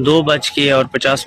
2:50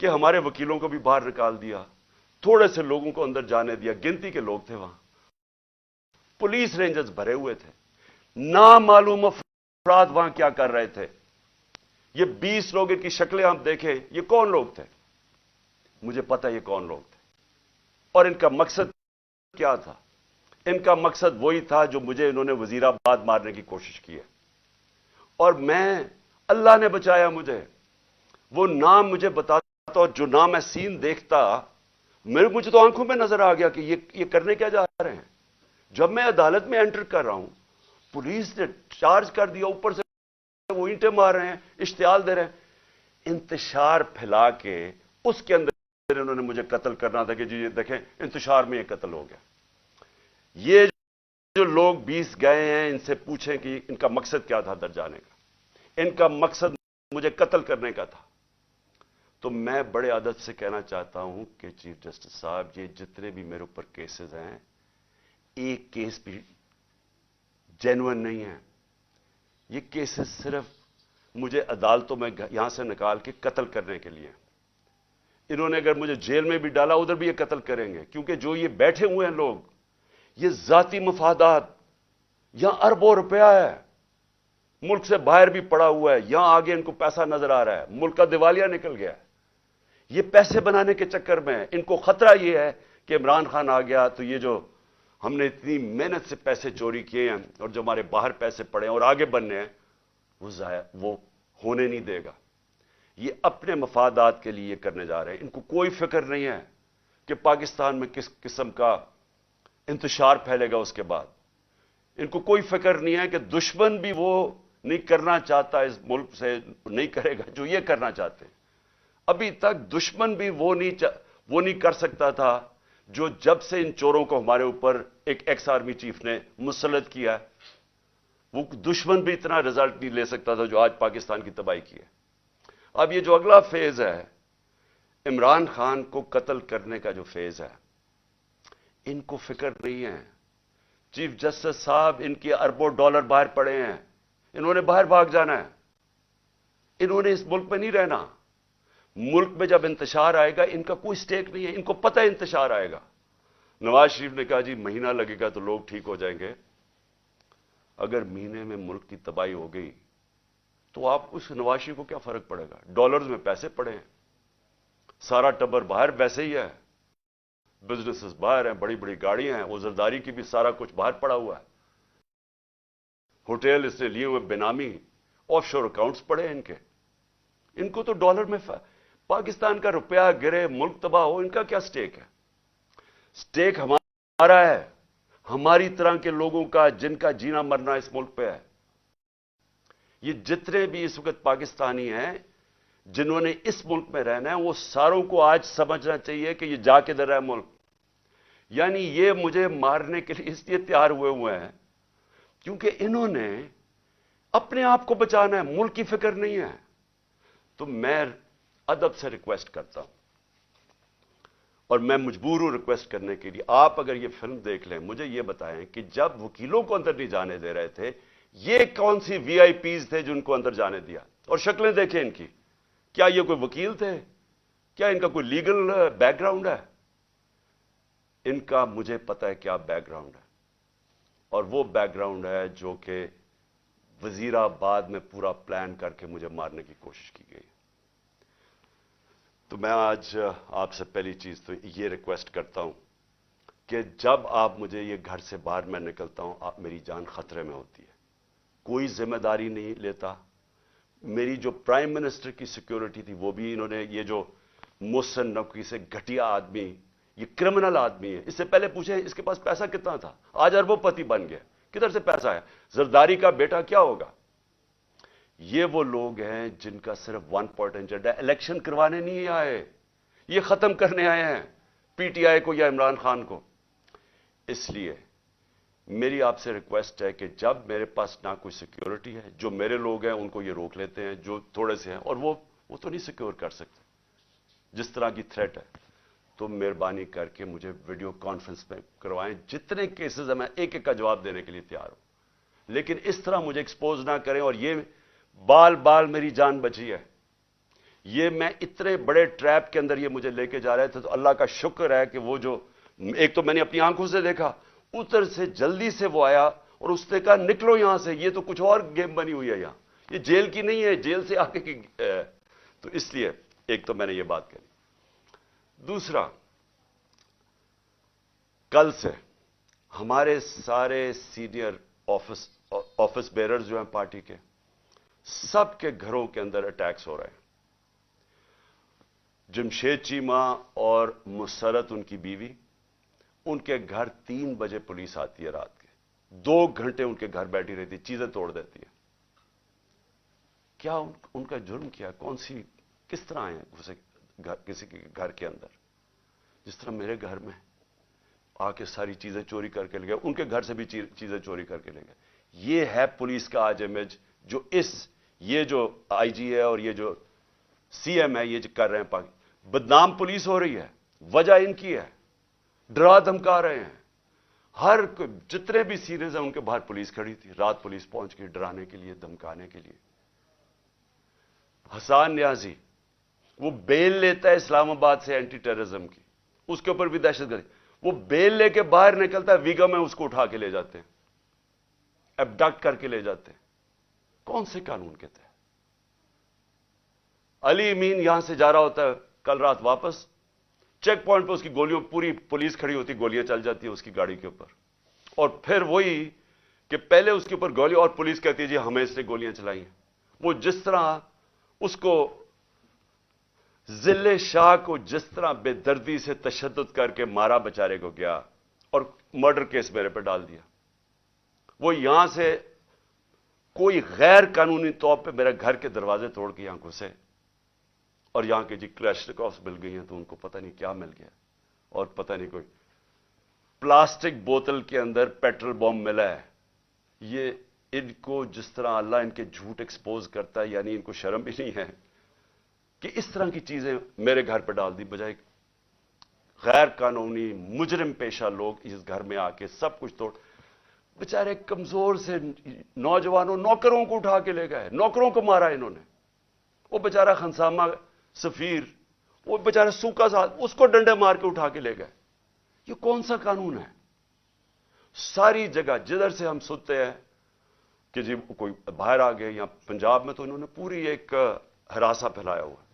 کہ ہمارے وکیلوں کو بھی باہر نکال دیا, تھوڑے سے لوگوں کو اندر جانے دیا, گنتی کے لوگ تھے وہاں, پولیس رینجرز بھرے ہوئے تھے, نامعلوم افراد وہاں کیا کر رہے تھے. یہ 20 لوگ, ان کی شکلیں ہم دیکھیں, یہ کون لوگ تھے؟ مجھے پتا یہ کون لوگ تھے اور ان کا مقصد کیا تھا. ان کا مقصد وہی تھا جو مجھے انہوں نے وزیر آباد مارنے کی کوشش کی ہے, اور میں, اللہ نے بچایا مجھے. وہ نام مجھے بتاتا, اور جو نام میں سین دیکھتا, مجھے تو آنکھوں میں نظر آ گیا کہ یہ کرنے کیا جا رہے ہیں. جب میں عدالت میں انٹر کر رہا ہوں, پولیس نے چارج کر دیا, اوپر سے وہ اینٹیں مار رہے ہیں, اشتعال دے رہے ہیں, انتشار پھیلا کے اس کے اندر انہوں نے مجھے قتل کرنا تھا کہ جی یہ دیکھیں انتشار میں یہ قتل ہو گیا. یہ جو لوگ 20 گئے ہیں, ان سے پوچھیں کہ ان کا مقصد کیا تھا اندر جانے کا. ان کا مقصد مجھے قتل کرنے کا تھا. تو میں بڑے ادب سے کہنا چاہتا ہوں کہ چیف جسٹس صاحب, یہ جتنے بھی میرے اوپر کیسز ہیں, ایک کیس بھی جینوئن نہیں ہے. یہ کیسز صرف مجھے عدالتوں میں یہاں سے نکال کے قتل کرنے کے لیے. انہوں نے اگر مجھے جیل میں بھی ڈالا, ادھر بھی یہ قتل کریں گے, کیونکہ جو یہ بیٹھے ہوئے ہیں لوگ, یہ ذاتی مفادات, یہاں اربوں روپیہ ہے, ملک سے باہر بھی پڑا ہوا ہے, یہاں آگے ان کو پیسہ نظر آ رہا ہے, ملک کا دیوالیہ نکل گیا. یہ پیسے بنانے کے چکر میں ان کو خطرہ یہ ہے کہ عمران خان آ گیا تو یہ جو ہم نے اتنی محنت سے پیسے چوری کیے ہیں اور جو ہمارے باہر پیسے پڑے ہیں اور آگے بننے ہیں, وہ ہونے نہیں دے گا. یہ اپنے مفادات کے لیے کرنے جا رہے ہیں. ان کو کوئی فکر نہیں ہے کہ پاکستان میں کس قسم کا انتشار پھیلے گا اس کے بعد. ان کو کوئی فکر نہیں ہے کہ دشمن بھی وہ نہیں کرنا چاہتا اس ملک سے, نہیں کرے گا جو یہ کرنا چاہتے ہیں. ابھی تک دشمن بھی وہ نہیں کر سکتا تھا جو جب سے ان چوروں کو ہمارے اوپر ایک ایکس آرمی چیف نے مسلط کیا, وہ دشمن بھی اتنا رزلٹ نہیں لے سکتا تھا جو آج پاکستان کی تباہی کی ہے. اب یہ جو اگلا فیز ہے, عمران خان کو قتل کرنے کا جو فیز ہے, ان کو فکر نہیں ہے. چیف جسٹس صاحب, ان کے اربوں ڈالر باہر پڑے ہیں, انہوں نے باہر بھاگ جانا ہے, انہوں نے اس ملک میں نہیں رہنا. ملک میں جب انتشار آئے گا, ان کا کوئی سٹیک نہیں ہے, ان کو پتہ ہے انتشار آئے گا. نواز شریف نے کہا جی مہینہ لگے گا تو لوگ ٹھیک ہو جائیں گے. اگر مہینے میں ملک کی تباہی ہو گئی تو آپ اس نواز شریف کو کیا فرق پڑے گا؟ ڈالرز میں پیسے پڑے ہیں, سارا ٹبر باہر ویسے ہی ہے, بزنسز باہر ہیں, بڑی بڑی گاڑیاں ہیں, وزرداری کی بھی سارا کچھ باہر پڑا ہوا ہے, ہوٹل اس نے لیے ہوئے بینامی, آف شور اکاؤنٹس پڑے ہیں ان کے. ان کو تو ڈالر میں پاکستان کا روپیہ گرے, ملک تباہ ہو, ان کا کیا سٹیک ہے؟ سٹیک ہمارا ہے, ہماری طرح کے لوگوں کا, جن کا جینا مرنا اس ملک پہ ہے. یہ جتنے بھی اس وقت پاکستانی ہیں جنہوں نے اس ملک میں رہنا ہے, وہ ساروں کو آج سمجھنا چاہیے کہ یہ جا کے در ہے ملک. یعنی یہ مجھے مارنے کے لیے اس لیے تیار ہوئے ہیں کیونکہ انہوں نے اپنے آپ کو بچانا ہے, ملک کی فکر نہیں ہے. تو میں ادب سے ریکویسٹ کرتا ہوں, اور میں مجبور ہوں ریکویسٹ کرنے کے لیے, آپ اگر یہ فلم دیکھ لیں, مجھے یہ بتائیں کہ جب وکیلوں کو اندر نہیں جانے دے رہے تھے, یہ کون سی وی آئی پیز تھے جن کو اندر جانے دیا؟ اور شکلیں دیکھیں ان کی, کیا یہ کوئی وکیل تھے؟ کیا ان کا کوئی لیگل بیک گراؤنڈ ہے؟ ان کا مجھے پتا ہے کیا بیک گراؤنڈ ہے, اور وہ بیک گراؤنڈ ہے جو کہ وزیر آباد میں پورا پلان کر کے مجھے مارنے کی کوشش کی گئی. تو میں آج آپ سے پہلی چیز تو یہ ریکویسٹ کرتا ہوں کہ جب آپ مجھے یہ گھر سے باہر میں نکلتا ہوں, آپ میری جان خطرے میں ہوتی ہے, کوئی ذمہ داری نہیں لیتا. میری جو پرائم منسٹر کی سیکیورٹی تھی وہ بھی انہوں نے, یہ جو محسن نقوی سے گھٹیا آدمی, یہ کرمنل آدمی ہے, اس سے پہلے پوچھیں اس کے پاس پیسہ کتنا تھا, آج اربوں پتی بن گیا, کدھر سے پیسہ ہے؟ زرداری کا بیٹا کیا ہوگا؟ یہ وہ لوگ ہیں جن کا صرف ون پوائنٹ ایجنڈا ہے, الیکشن کروانے نہیں آئے, یہ ختم کرنے آئے ہیں پی ٹی آئی کو یا عمران خان کو. اس لیے میری آپ سے ریکویسٹ ہے کہ جب میرے پاس نہ کوئی سیکیورٹی ہے, جو میرے لوگ ہیں ان کو یہ روک لیتے ہیں جو تھوڑے سے ہیں, اور وہ تو نہیں سیکیور کر سکتے جس طرح کی تھریٹ ہے, تو مہربانی کر کے مجھے ویڈیو کانفرنس میں کروائیں. جتنے کیسز ہیں میں ایک ایک کا جواب دینے کے لیے تیار ہوں, لیکن اس طرح مجھے ایکسپوز نہ کریں. اور یہ بال بال میری جان بچی ہے, یہ میں اتنے بڑے ٹریپ کے اندر یہ مجھے لے کے جا رہے تھے، تو اللہ کا شکر ہے کہ وہ جو ایک تو میں نے اپنی آنکھوں سے دیکھا، ادھر سے جلدی سے وہ آیا اور اس نے کہا نکلو یہاں سے، یہ تو کچھ اور گیم بنی ہوئی ہے، یہاں یہ جیل کی نہیں ہے، جیل سے آگے کی تو اس لیے ایک تو میں نے یہ بات کہی۔ دوسرا، کل سے ہمارے سارے سینئر آفس بیررز جو ہیں پارٹی کے، سب کے گھروں کے اندر اٹیکس ہو رہے ہیں۔ جمشید چیمہ اور مسرت ان کی بیوی، ان کے گھر 3 بجے پولیس آتی ہے رات کے، 2 گھنٹے ان کے گھر بیٹھی رہتی، چیزیں توڑ دیتی ہے۔ کیا ان کا جرم کیا؟ کس طرح آئے ہیں کسی کے گھر کے اندر؟ جس طرح میرے گھر میں آ کے ساری چیزیں چوری کر کے لے گئے، ان کے گھر سے بھی چیزیں چوری کر کے لے گئے۔ یہ ہے پولیس کا آج امیج جو یہ جو آئی جی ہے اور یہ جو سی ایم ہے یہ جو کر رہے ہیں۔ بدنام پولیس ہو رہی ہے، وجہ ان کی ہے، ڈرا دھمکا رہے ہیں۔ جتنے بھی سینئرز ہیں ان کے باہر پولیس کھڑی تھی، رات پولیس پہنچ گئی ڈرانے کے لیے، دھمکانے کے لیے۔ حسان نیازی وہ بیل لیتا ہے اسلام آباد سے اینٹی ٹیررزم کی، اس کے اوپر بھی دہشت گردی، وہ بیل لے کے باہر نکلتا ہے، ویگا میں اس کو اٹھا کے لے جاتے ہیں، ایبڈکٹ کر کے لے جاتے ہیں۔ کون سے قانون کے تحت؟ علی امین یہاں سے جا رہا ہوتا ہے کل رات واپس، چیک پوائنٹ پہ اس کی گولیوں، پوری پولیس کھڑی ہوتی، گولیاں چل جاتی ہیں اس کی گاڑی کے اوپر، اور پھر وہی کہ پہلے اس کے اوپر گولی اور پولیس کہتی ہے جی ہمیں اس نے گولیاں چلائی ہیں۔ وہ جس طرح اس کو ذل شاہ کو جس طرح بے دردی سے تشدد کر کے مارا بیچارے کو گیا اور مرڈر کیس میرے پہ ڈال دیا، وہ یہاں سے کوئی غیر قانونی طور پہ میرے گھر کے دروازے توڑ کے یہاں گھسے، اور یہاں کے جی کلیشنکوفs مل گئی ہیں تو ان کو پتہ نہیں کیا مل گیا، اور پتہ نہیں کوئی پلاسٹک بوتل کے اندر پیٹرول بم ملا ہے۔ یہ ان کو جس طرح اللہ ان کے جھوٹ ایکسپوز کرتا ہے، یعنی ان کو شرم بھی نہیں ہے کہ اس طرح کی چیزیں میرے گھر پہ ڈال دی، بجائے غیر قانونی مجرم پیشہ لوگ اس گھر میں آ کے سب کچھ توڑ، بیچارے کمزور سے نوجوانوں نوکروں کو اٹھا کے لے گئے، نوکروں کو مارا انہوں نے۔ وہ بیچارہ خنسامہ سفیر، وہ بیچارہ سوکا ساتھ، اس کو ڈنڈے مار کے اٹھا کے لے گئے۔ یہ کون سا قانون ہے؟ ساری جگہ جدھر سے ہم سنتے ہیں کہ جی کوئی باہر آ گئے، یا پنجاب میں تو انہوں نے پوری ایک ہراسہ پھیلایا ہوا ہے۔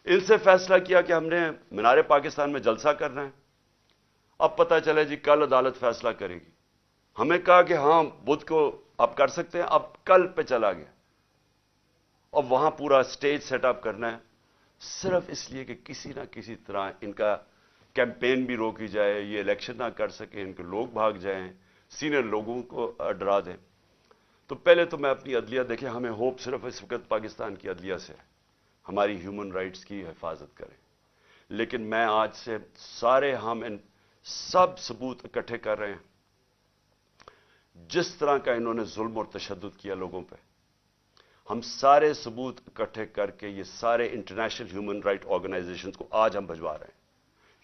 ان سے فیصلہ کیا کہ ہم نے مینار پاکستان میں جلسہ کرنا ہے، اب پتہ چلے جی کل عدالت فیصلہ کرے گی۔ ہمیں کہا کہ ہاں بدھ کو آپ کر سکتے ہیں، اب کل پہ چلا گیا، اب وہاں پورا سٹیج سیٹ اپ کرنا ہے، صرف اس لیے کہ کسی نہ کسی طرح ان کا کیمپین بھی روکی جائے، یہ الیکشن نہ کر سکے، ان کے لوگ بھاگ جائیں، سینئر لوگوں کو ڈرا دیں۔ تو پہلے تو میں اپنی عدلیہ، دیکھیں ہمیں ہوپ صرف اس وقت پاکستان کی عدلیہ سے ہے، ہماری ہیومن رائٹس کی حفاظت کریں، لیکن میں آج سے ہم ان سب ثبوت اکٹھے کر رہے ہیں جس طرح کا انہوں نے ظلم اور تشدد کیا لوگوں پہ، ہم سارے ثبوت اکٹھے کر کے یہ سارے انٹرنیشنل ہیومن رائٹ آرگنائزیشنز کو آج ہم بھجوا رہے ہیں،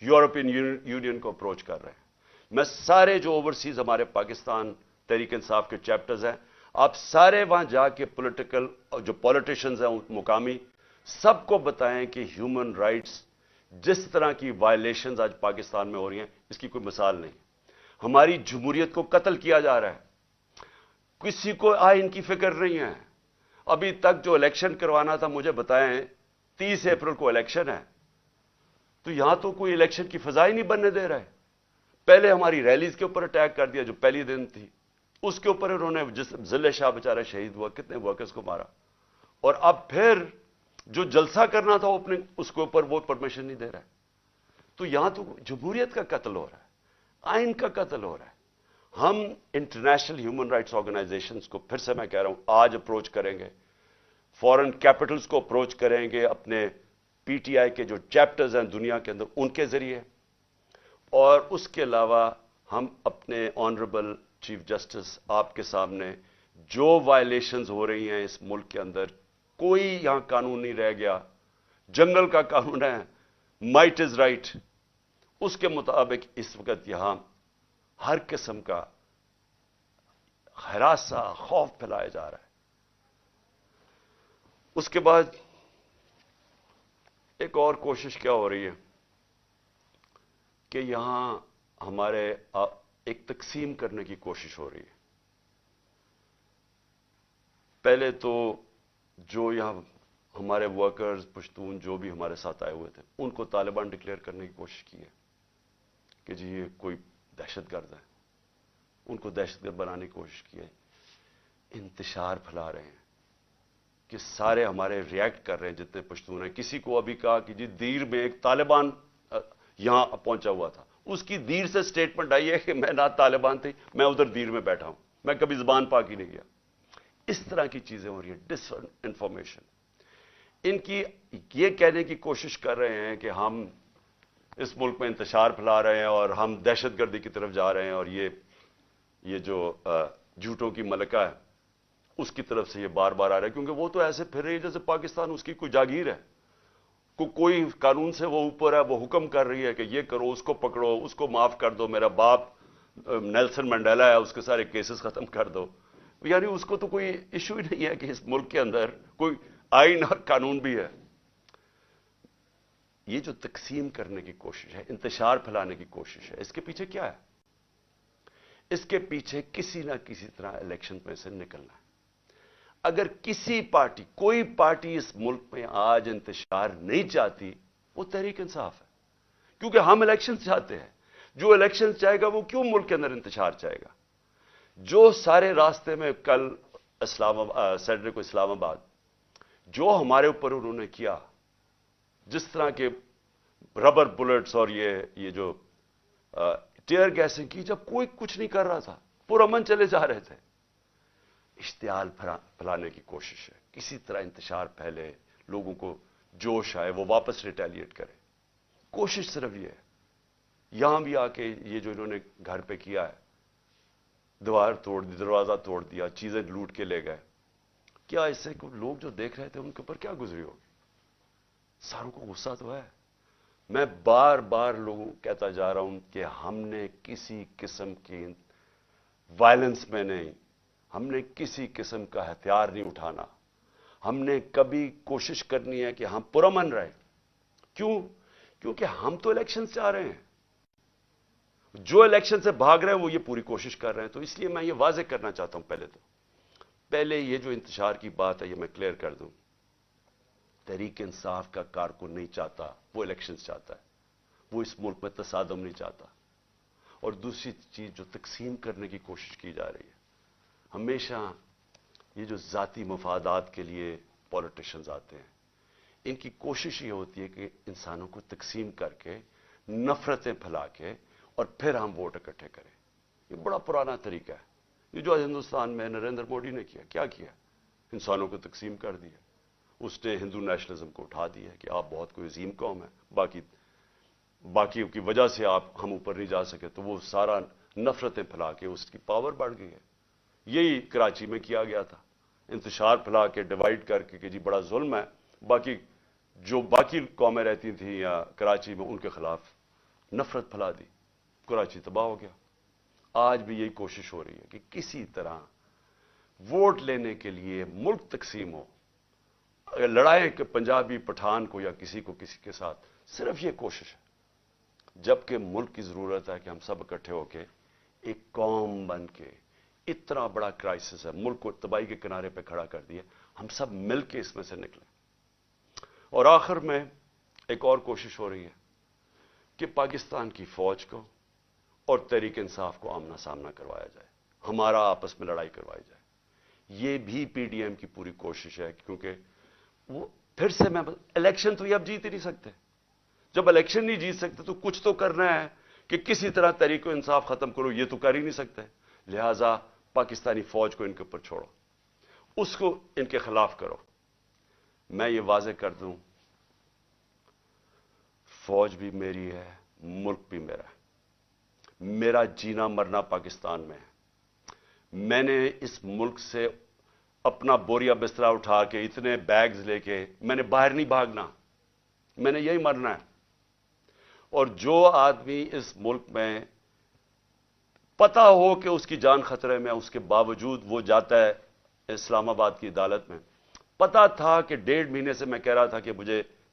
یورپین یونین کو اپروچ کر رہے ہیں۔ میں سارے جو اوورسیز ہمارے پاکستان تحریک انصاف کے چیپٹرز ہیں، آپ سارے وہاں جا کے جو پولیٹیشنز ہیں مقامی، سب کو بتائیں کہ ہیومن رائٹس جس طرح کی وائلیشنز آج پاکستان میں ہو رہی ہیں، اس کی کوئی مثال نہیں۔ ہماری جمہوریت کو قتل کیا جا رہا ہے، کسی کو آئین کی فکر نہیں ہے۔ ابھی تک جو الیکشن کروانا تھا، مجھے بتائیں 30 اپریل کو الیکشن ہے، تو یہاں تو کوئی الیکشن کی فضا ہی نہیں بننے دے رہا ہے۔ پہلے ہماری ریلیز کے اوپر اٹیک کر دیا جو پہلی دن تھی، اس کے اوپر انہوں نے جس ذل شاہ بیچارہ شہید ہوا، کتنے ورکرز کو مارا، اور اب پھر جو جلسہ کرنا تھا اس کے اوپر وہ پرمیشن نہیں دے رہا ہے۔ تو یہاں تو جمہوریت کا قتل ہو رہا ہے، آئین کا قتل ہو رہا ہے۔ ہم انٹرنیشنل ہیومن رائٹس آرگنائزیشنز کو پھر سے میں کہہ رہا ہوں آج اپروچ کریں گے، فورن کیپٹلز کو اپروچ کریں گے، اپنے پی ٹی آئی کے جو چیپٹرز ہیں دنیا کے اندر ان کے ذریعے، اور اس کے علاوہ ہم اپنے آنریبل چیف جسٹس آپ کے سامنے جو وائلیشنز ہو رہی ہیں اس ملک کے اندر، کوئی یہاں قانون نہیں رہ گیا، جنگل کا قانون ہے، مائٹ از رائٹ، اس کے مطابق اس وقت یہاں ہر قسم کا ہراساں خوف پھیلایا جا رہا ہے۔ اس کے بعد ایک اور کوشش کیا ہو رہی ہے کہ یہاں ہمارے ایک تقسیم کرنے کی کوشش ہو رہی ہے. پہلے تو جو یہاں ہمارے ورکرز پشتون جو بھی ہمارے ساتھ آئے ہوئے تھے ان کو طالبان ڈکلیئر کرنے کی کوشش کی ہے کہ جی یہ کوئی دہشت گرد ہے, ان کو دہشت گرد بنانے کی کوشش کی ہے. انتشار پھیلا رہے ہیں کہ سارے ہمارے ریئیکٹ کر رہے ہیں جتنے پشتون ہیں. کسی کو ابھی کہا کہ جی دیر میں ایک طالبان یہاں پہنچا ہوا تھا, اس کی دیر سے سٹیٹمنٹ آئی ہے کہ میں نہ طالبان تھی, میں ادھر دیر میں بیٹھا ہوں, میں کبھی زبان پاک ہی نہیں گیا. اس طرح کی چیزیں ہو رہی ہیں, ڈس انفارمیشن. ان کی یہ کہنے کی کوشش کر رہے ہیں کہ ہم اس ملک میں انتشار پھیلا رہے ہیں اور ہم دہشت گردی کی طرف جا رہے ہیں, اور یہ جو جھوٹوں کی ملکہ ہے اس کی طرف سے یہ بار بار آ رہا ہے, کیونکہ وہ تو ایسے پھر رہی ہے جیسے پاکستان اس کی کوئی جاگیر ہے, کوئی قانون سے وہ اوپر ہے, وہ حکم کر رہی ہے کہ یہ کرو, اس کو پکڑو, اس کو معاف کر دو, میرا باپ نیلسن منڈیلا ہے اس کے سارے کیسز ختم کر دو. یعنی اس کو تو کوئی ایشو ہی نہیں ہے کہ اس ملک کے اندر کوئی آئین اور قانون بھی ہے. یہ جو تقسیم کرنے کی کوشش ہے, انتشار پھیلانے کی کوشش ہے, اس کے پیچھے کیا ہے؟ اس کے پیچھے کسی نہ کسی طرح الیکشن میں سے نکلنا ہے. اگر کسی پارٹی, کوئی پارٹی اس ملک میں آج انتشار نہیں چاہتی, وہ تحریک انصاف ہے, کیونکہ ہم الیکشن چاہتے ہیں. جو الیکشن چاہے گا وہ کیوں ملک کے اندر انتشار چاہے گا؟ جو سارے راستے میں کل سیٹرڈے کو اسلام آباد جو ہمارے اوپر انہوں نے کیا, جس طرح کے ربر بلٹس اور یہ جو ٹیئر گیسنگ کی, جب کوئی کچھ نہیں کر رہا تھا, پرامن چلے جا رہے تھے. اشتعال پھیلانے کی کوشش ہے, کسی طرح انتشار پھیلے, لوگوں کو جوش آئے, وہ واپس ریٹیلیٹ کرے. کوشش صرف یہ ہے. یہاں بھی آ کے یہ جو انہوں نے گھر پہ کیا ہے, دیوار توڑ دی, دروازہ توڑ دیا, چیزیں لوٹ کے لے گئے, کیا اس سے لوگ جو دیکھ رہے تھے ان کے اوپر کیا گزری ہوگی؟ ساروں کو غصہ تو ہے. میں بار بار لوگوں کہتا جا رہا ہوں کہ ہم نے کسی قسم کی وائلنس میں نہیں, ہم نے کسی قسم کا ہتھیار نہیں اٹھانا. ہم نے کبھی کوشش کرنی ہے کہ ہم پرامن رہیں. کیوں؟ کیونکہ ہم تو الیکشن سے آ رہے ہیں. جو الیکشن سے بھاگ رہے ہیں وہ یہ پوری کوشش کر رہے ہیں. تو اس لیے میں یہ واضح کرنا چاہتا ہوں, پہلے یہ جو انتشار کی بات ہے یہ میں کلیئر کر دوں. تحریک انصاف کا کارکن نہیں چاہتا, وہ الیکشن چاہتا ہے. وہ اس ملک میں تصادم نہیں چاہتا. اور دوسری چیز جو تقسیم کرنے کی کوشش کی جا رہی ہے, ہمیشہ یہ جو ذاتی مفادات کے لیے پولیٹیشنز آتے ہیں, ان کی کوشش یہ ہوتی ہے کہ انسانوں کو تقسیم کر کے, نفرتیں پھیلا کے, اور پھر ہم ووٹ اکٹھے کریں. یہ بڑا پرانا طریقہ ہے. یہ جو ہندوستان میں نریندر مودی نے کیا کیا؟ انسانوں کو تقسیم کر دیا. اس نے ہندو نیشنلزم کو اٹھا دیا کہ آپ بہت کوئی عظیم قوم ہے, باقی کی وجہ سے ہم اوپر نہیں جا سکے, تو وہ سارا نفرتیں پھیلا کے اس کی پاور بڑھ گئی ہے. یہی کراچی میں کیا گیا تھا, انتشار پھیلا کے, ڈیوائڈ کر کے کہ جی بڑا ظلم ہے. باقی قومیں رہتی تھیں یا کراچی میں, ان کے خلاف نفرت پھیلا دی, کراچی تباہ ہو گیا. آج بھی یہی کوشش ہو رہی ہے کہ کسی طرح ووٹ لینے کے لیے ملک تقسیم ہو. اگر لڑائیں کہ پنجابی پٹھان کو یا کسی کو کسی کے ساتھ, صرف یہ کوشش ہے. جبکہ ملک کی ضرورت ہے کہ ہم سب اکٹھے ہو کے ایک قوم بن کے, اتنا بڑا کرائسس ہے, ملک کو تباہی کے کنارے پہ کھڑا کر دیا, ہم سب مل کے اس میں سے نکلیں. اور آخر میں ایک اور کوشش ہو رہی ہے کہ پاکستان کی فوج کو اور تحریک انصاف کو آمنا سامنا کروایا جائے, ہمارا آپس میں لڑائی کروائی جائے. یہ بھی پی ڈی ایم کی پوری کوشش ہے, کیونکہ وہ پھر سے الیکشن تو یہ اب جیت ہی نہیں سکتے. جب الیکشن نہیں جیت سکتے تو کچھ تو کرنا ہے کہ کسی طرح تحریک انصاف ختم کرو. یہ تو کر ہی نہیں سکتے, لہذا پاکستانی فوج کو ان کے اوپر چھوڑو, اس کو ان کے خلاف کرو. میں یہ واضح کر دوں, فوج بھی میری ہے, ملک بھی میرا ہے. میرا جینا مرنا پاکستان میں ہے. میں نے اس ملک سے اپنا بوریا بسترا اٹھا کے, اتنے بیگز لے کے, میں نے باہر نہیں بھاگنا, میں نے یہی مرنا ہے. اور جو آدمی اس ملک میں پتا ہو کہ اس کی جان خطرے میں, اس کے باوجود وہ جاتا ہے اسلام آباد کی عدالت میں. پتا تھا کہ 1.5 مہینے سے میں کہہ رہا تھا کہ مجھے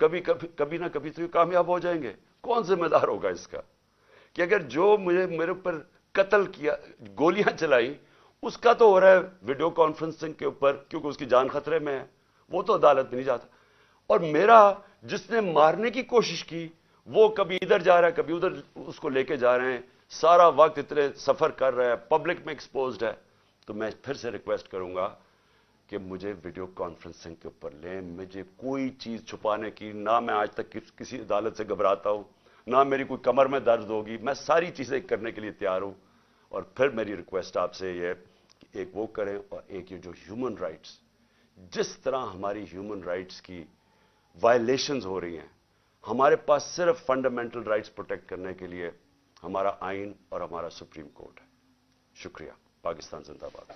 کبھی نہ کبھی تو یہ کامیاب ہو جائیں گے. کون ذمہ دار ہوگا اس کا کہ اگر جو میرے اوپر قتل کیا, گولیاں چلائی, اس کا تو ہو رہا ہے ویڈیو کانفرنسنگ کے اوپر کیونکہ اس کی جان خطرے میں ہے, وہ تو عدالت میں نہیں جاتا. اور میرا جس نے مارنے کی کوشش کی وہ کبھی ادھر جا رہا ہے کبھی ادھر اس کو لے کے جا رہے ہیں, سارا وقت اتنے سفر کر رہا ہے, پبلک میں ایکسپوزڈ ہے. تو میں پھر سے ریکویسٹ کروں گا کہ مجھے ویڈیو کانفرنسنگ کے اوپر لیں. مجھے کوئی چیز چھپانے کی, نہ میں آج تک کسی عدالت سے گھبراتا ہوں, نہ میری کوئی کمر میں درد ہوگی. میں ساری چیزیں کرنے کے لیے تیار ہوں. اور پھر میری ریکویسٹ آپ سے یہ کہ ایک وہ کریں, اور ایک یہ جو ہیومن رائٹس, جس طرح ہماری ہیومن رائٹس کی وائلیشنز ہو رہی ہیں, ہمارے پاس صرف فنڈامنٹل رائٹس پروٹیکٹ کرنے کے لیے ہمارا آئین اور ہمارا سپریم کورٹ ہے. شکریہ. پاکستان زندہ باد.